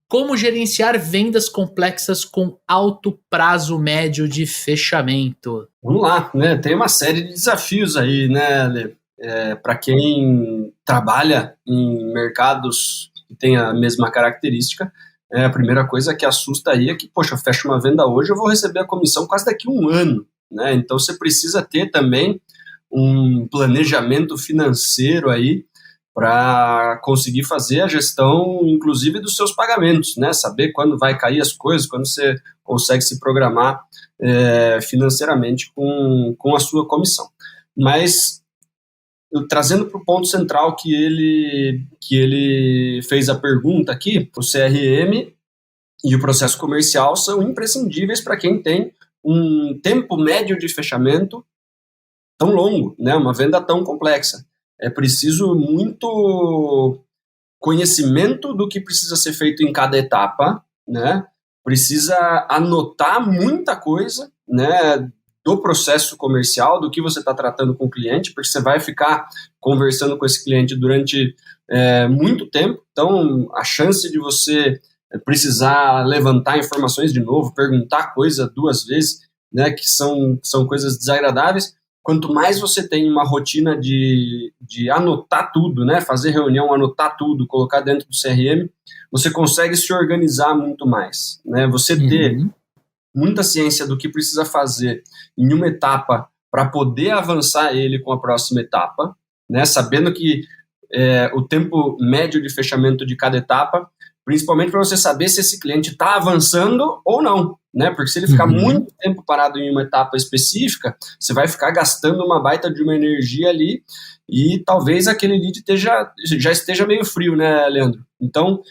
Como gerenciar vendas complexas com alto prazo médio de fechamento? Vamos lá, né? Tem uma série de desafios aí, né, Lê? Para quem trabalha em mercados que tem a mesma característica, a primeira coisa que assusta aí é que, poxa, eu fecho uma venda hoje, eu vou receber a comissão quase daqui a um ano, né? Então você precisa ter também um planejamento financeiro aí para conseguir fazer a gestão, inclusive, dos seus pagamentos, né? Saber quando vai cair as coisas, quando você consegue se programar financeiramente com a sua comissão. Mas, trazendo para o ponto central que ele fez a pergunta aqui, o CRM e o processo comercial são imprescindíveis para quem tem um tempo médio de fechamento tão longo, né? Uma venda tão complexa. É preciso muito conhecimento do que precisa ser feito em cada etapa, né? Precisa anotar muita coisa, né, do processo comercial, do que você está tratando com o cliente, porque você vai ficar conversando com esse cliente durante muito tempo, então a chance de você precisar levantar informações de novo, perguntar coisa duas vezes, né, que são coisas desagradáveis. Quanto mais você tem uma rotina de anotar tudo, né, fazer reunião, anotar tudo, colocar dentro do CRM, você consegue se organizar muito mais, né? Você ter muita ciência do que precisa fazer em uma etapa para poder avançar ele com a próxima etapa, né? Sabendo que o tempo médio de fechamento de cada etapa, principalmente para você saber se esse cliente está avançando ou não, né? Porque se ele ficar muito tempo parado em uma etapa específica, você vai ficar gastando uma baita de uma energia ali e talvez aquele lead já esteja meio frio, né, Leandro? Então,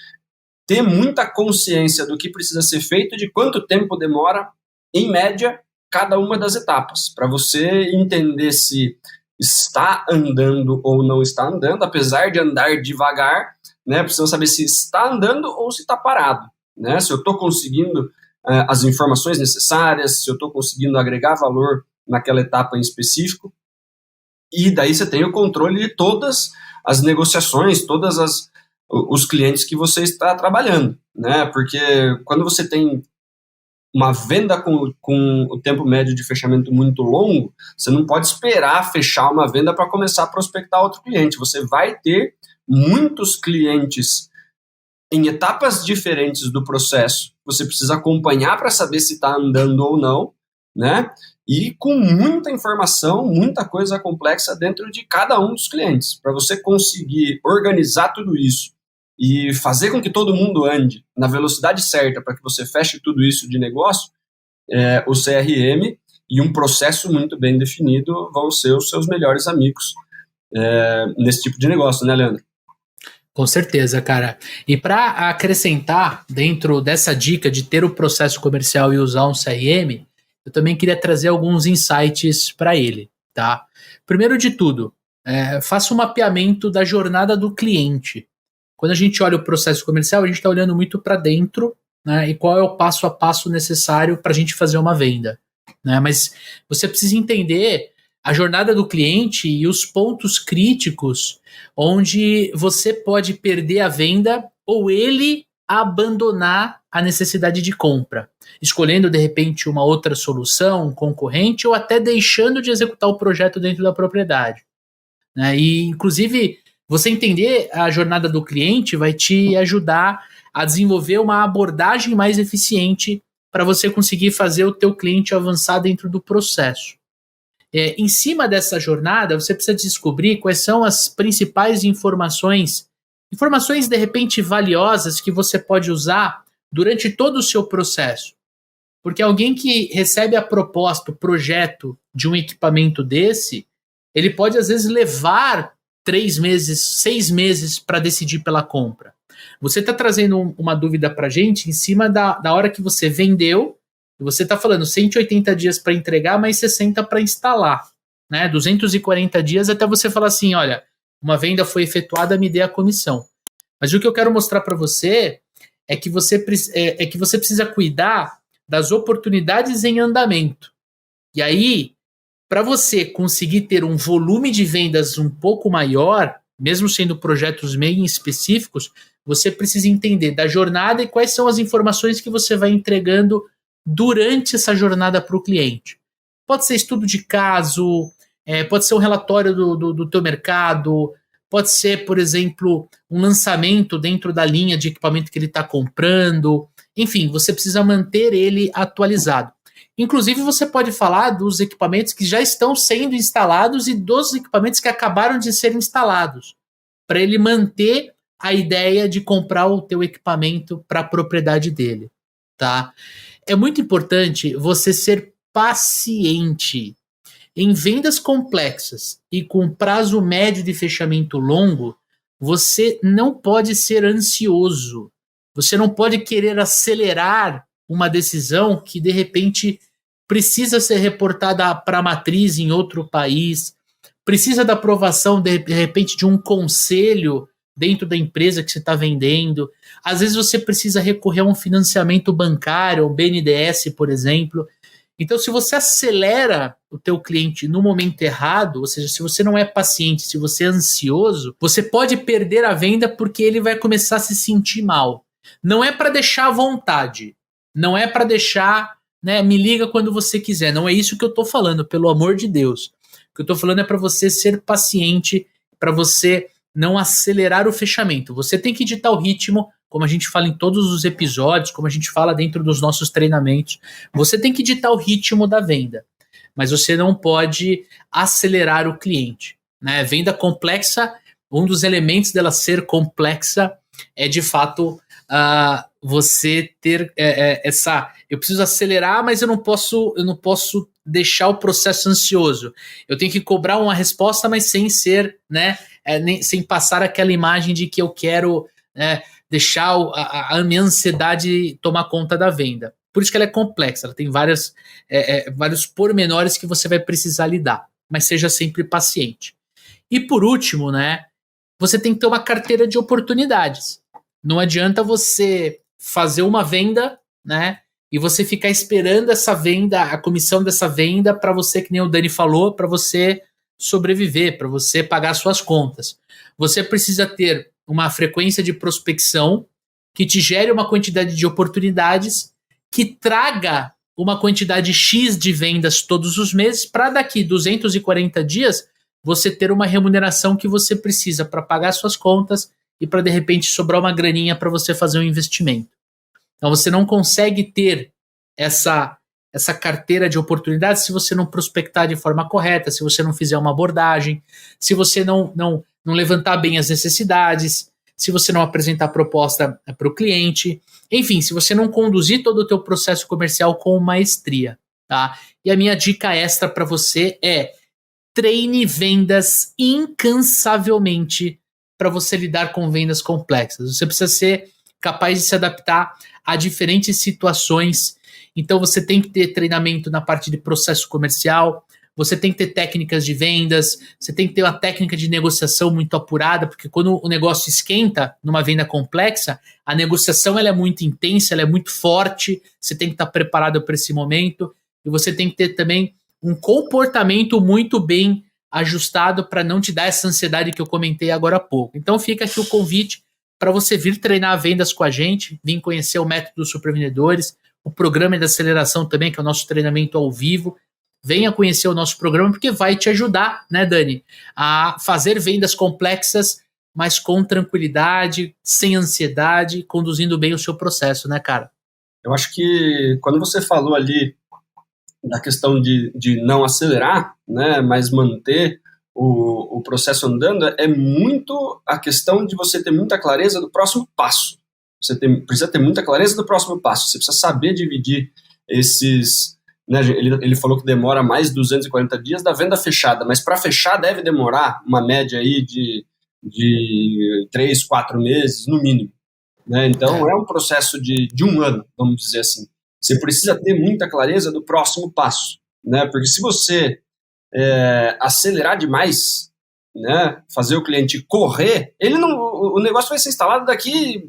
ter muita consciência do que precisa ser feito, de quanto tempo demora, em média, cada uma das etapas, para você entender se está andando ou não está andando, apesar de andar devagar, né? Precisa saber se está andando ou se está parado, né? Se eu estou conseguindo as informações necessárias, se eu estou conseguindo agregar valor naquela etapa em específico, e daí você tem o controle de todas as negociações, os clientes que você está trabalhando, né? Porque quando você tem uma venda com o tempo médio de fechamento muito longo, você não pode esperar fechar uma venda para começar a prospectar outro cliente. Você vai ter muitos clientes em etapas diferentes do processo. Você precisa acompanhar para saber se está andando ou não, né? E com muita informação, muita coisa complexa dentro de cada um dos clientes. Para você conseguir organizar tudo isso e fazer com que todo mundo ande na velocidade certa para que você feche tudo isso de negócio, o CRM e um processo muito bem definido vão ser os seus melhores amigos nesse tipo de negócio, né, Leandro? Com certeza, cara. E para acrescentar dentro dessa dica de ter o processo comercial e usar um CRM, eu também queria trazer alguns insights para ele, tá? Primeiro de tudo, faça um mapeamento da jornada do cliente. Quando a gente olha o processo comercial, a gente está olhando muito para dentro, né, e qual é o passo a passo necessário para a gente fazer uma venda, né? Mas você precisa entender a jornada do cliente e os pontos críticos onde você pode perder a venda ou ele abandonar a necessidade de compra, escolhendo de repente uma outra solução, um concorrente, ou até deixando de executar o projeto dentro da propriedade, né? E inclusive você entender a jornada do cliente vai te ajudar a desenvolver uma abordagem mais eficiente para você conseguir fazer o teu cliente avançar dentro do processo. Em cima dessa jornada, você precisa descobrir quais são as principais informações de repente valiosas que você pode usar durante todo o seu processo. Porque alguém que recebe a proposta, o projeto de um equipamento desse, ele pode às vezes levar 3 meses, 6 meses para decidir pela compra. Você está trazendo uma dúvida para a gente em cima da hora que você vendeu, e você está falando 180 dias para entregar, mais 60 para instalar, né? 240 dias até você falar assim, olha, uma venda foi efetuada, me dê a comissão. Mas o que eu quero mostrar para você é que você precisa cuidar das oportunidades em andamento. E aí, para você conseguir ter um volume de vendas um pouco maior, mesmo sendo projetos meio específicos, você precisa entender da jornada e quais são as informações que você vai entregando durante essa jornada para o cliente. Pode ser estudo de caso, pode ser um relatório do teu mercado, pode ser, por exemplo, um lançamento dentro da linha de equipamento que ele está comprando. Enfim, você precisa manter ele atualizado. Inclusive, você pode falar dos equipamentos que já estão sendo instalados e dos equipamentos que acabaram de ser instalados, para ele manter a ideia de comprar o teu equipamento para a propriedade dele, tá? É muito importante você ser paciente. Em vendas complexas e com prazo médio de fechamento longo, você não pode ser ansioso. Você não pode querer acelerar uma decisão que, de repente, precisa ser reportada para a matriz em outro país, precisa da aprovação, de repente, de um conselho dentro da empresa que você está vendendo. Às vezes você precisa recorrer a um financiamento bancário, um BNDES, por exemplo. Então, se você acelera o teu cliente no momento errado, ou seja, se você não é paciente, se você é ansioso, você pode perder a venda porque ele vai começar a se sentir mal. Não é para deixar à vontade, não é para deixar, né, me liga quando você quiser. Não é isso que eu estou falando, pelo amor de Deus. O que eu estou falando é para você ser paciente, para você não acelerar o fechamento. Você tem que ditar o ritmo, como a gente fala em todos os episódios, como a gente fala dentro dos nossos treinamentos. Você tem que ditar o ritmo da venda, mas você não pode acelerar o cliente, né? Venda complexa, um dos elementos dela ser complexa é, de fato, você ter essa... Eu preciso acelerar, mas eu não posso deixar o processo ansioso. Eu tenho que cobrar uma resposta, mas sem ser, né, sem passar aquela imagem de que eu quero deixar a minha ansiedade tomar conta da venda. Por isso que ela é complexa, ela tem vários pormenores que você vai precisar lidar, mas seja sempre paciente. E por último, né, você tem que ter uma carteira de oportunidades. Não adianta você fazer uma venda, né, e você ficar esperando essa venda, a comissão dessa venda, para você, que nem o Dani falou, para você sobreviver, para você pagar suas contas. Você precisa ter uma frequência de prospecção que te gere uma quantidade de oportunidades que traga uma quantidade X de vendas todos os meses para daqui 240 dias você ter uma remuneração que você precisa para pagar suas contas e para, de repente, sobrar uma graninha para você fazer um investimento. Então, você não consegue ter essa carteira de oportunidades se você não prospectar de forma correta, se você não fizer uma abordagem, se você não levantar bem as necessidades, se você não apresentar a proposta para o cliente, enfim, se você não conduzir todo o teu processo comercial com maestria, tá? E a minha dica extra para você é: treine vendas incansavelmente para você lidar com vendas complexas. Você precisa ser capaz de se adaptar a diferentes situações. Então você tem que ter treinamento na parte de processo comercial, você tem que ter técnicas de vendas, você tem que ter uma técnica de negociação muito apurada, porque quando o negócio esquenta numa venda complexa, a negociação ela é muito intensa, ela é muito forte, você tem que estar preparado para esse momento, e você tem que ter também um comportamento muito bem ajustado para não te dar essa ansiedade que eu comentei agora há pouco. Então fica aqui o convite para você vir treinar vendas com a gente, vir conhecer o método dos supervendedores, o programa de aceleração também, que é o nosso treinamento ao vivo. Venha conhecer o nosso programa, porque vai te ajudar, né, Dani, a fazer vendas complexas, mas com tranquilidade, sem ansiedade, conduzindo bem o seu processo, né, cara? Eu acho que quando você falou ali da questão de não acelerar, né, mas manter o processo andando, é muito a questão de você ter muita clareza do próximo passo. Você precisa ter muita clareza do próximo passo. Você precisa saber dividir esses... Né, ele falou que demora mais de 240 dias da venda fechada, mas para fechar deve demorar uma média aí de 3, 4 meses, no mínimo. Né? Então, é um processo de um ano, vamos dizer assim. Você precisa ter muita clareza do próximo passo, né? Porque se você acelerar demais, né, fazer o cliente correr, o negócio vai ser instalado daqui,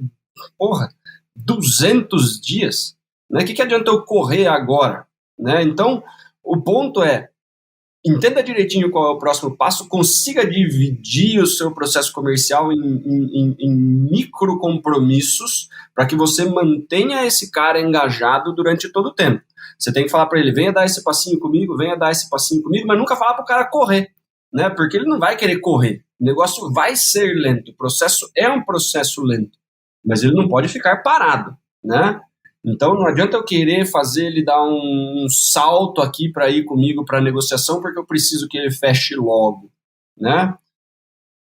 200 dias. Né? O que adianta eu correr agora? Né? Então, o ponto é, entenda direitinho qual é o próximo passo, consiga dividir o seu processo comercial em micro compromissos para que você mantenha esse cara engajado durante todo o tempo. Você tem que falar para ele, venha dar esse passinho comigo, mas nunca falar para o cara correr, né? Porque ele não vai querer correr. O negócio vai ser lento, o processo é um processo lento, mas ele não pode ficar parado, né? Então não adianta eu querer fazer ele dar um salto aqui para ir comigo para a negociação porque eu preciso que ele feche logo, né?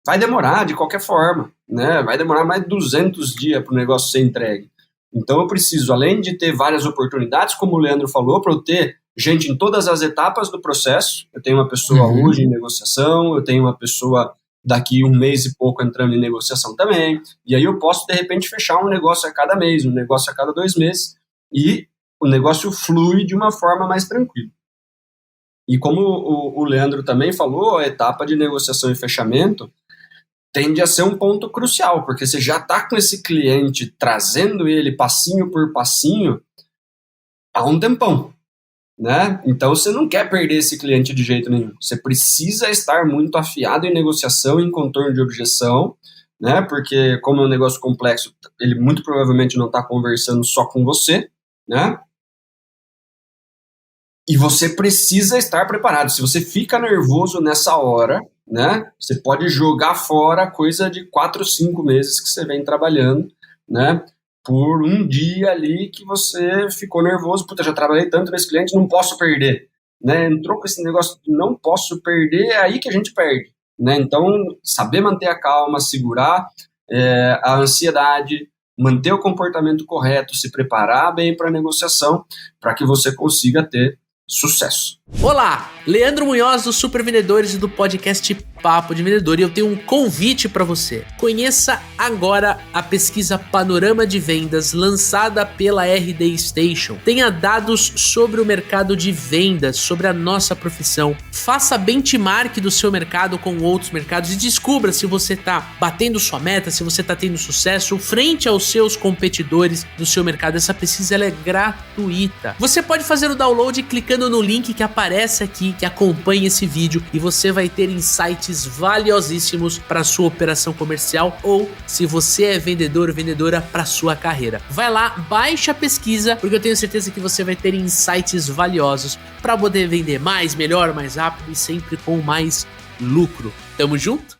Vai demorar de qualquer forma, né? Vai demorar mais de 200 dias para o negócio ser entregue. Então eu preciso, além de ter várias oportunidades, como o Leandro falou, para eu ter gente em todas as etapas do processo. Eu tenho uma pessoa hoje em negociação, eu tenho uma pessoa daqui 1 mês e pouco entrando em negociação também, e aí eu posso, de repente, fechar um negócio a cada mês, um negócio a cada 2 meses, e o negócio flui de uma forma mais tranquila. E como o Leandro também falou, a etapa de negociação e fechamento tende a ser um ponto crucial, porque você já está com esse cliente, trazendo ele passinho por passinho há um tempão, né? Então você não quer perder esse cliente de jeito nenhum. Você precisa estar muito afiado em negociação, em contorno de objeção, né? Porque como é um negócio complexo, ele muito provavelmente não está conversando só com você, né? E você precisa estar preparado. Se você fica nervoso nessa hora, né? Você pode jogar fora coisa de 4, 5 meses que você vem trabalhando, né? Por um dia ali que você ficou nervoso, puta, já trabalhei tanto nesse cliente, não posso perder, né? Entrou com esse negócio de não posso perder, é aí que a gente perde, né? Então, saber manter a calma, segurar a ansiedade, manter o comportamento correto, se preparar bem para a negociação, para que você consiga ter sucesso. Olá, Leandro Munhoz dos Super Vendedores e do podcast Papo de Vendedor, e eu tenho um convite para você. Conheça agora a pesquisa Panorama de Vendas lançada pela RD Station. Tenha dados sobre o mercado de vendas, sobre a nossa profissão. Faça benchmark do seu mercado com outros mercados e descubra se você está batendo sua meta, se você está tendo sucesso frente aos seus competidores do seu mercado. Essa pesquisa ela é gratuita. Você pode fazer o download clicando no link que aparece aqui, que acompanha esse vídeo, e você vai ter insights valiosíssimos para sua operação comercial ou, se você é vendedor ou vendedora, para sua carreira. Vai lá, baixa a pesquisa, porque eu tenho certeza que você vai ter insights valiosos para poder vender mais, melhor, mais rápido e sempre com mais lucro. Tamo junto?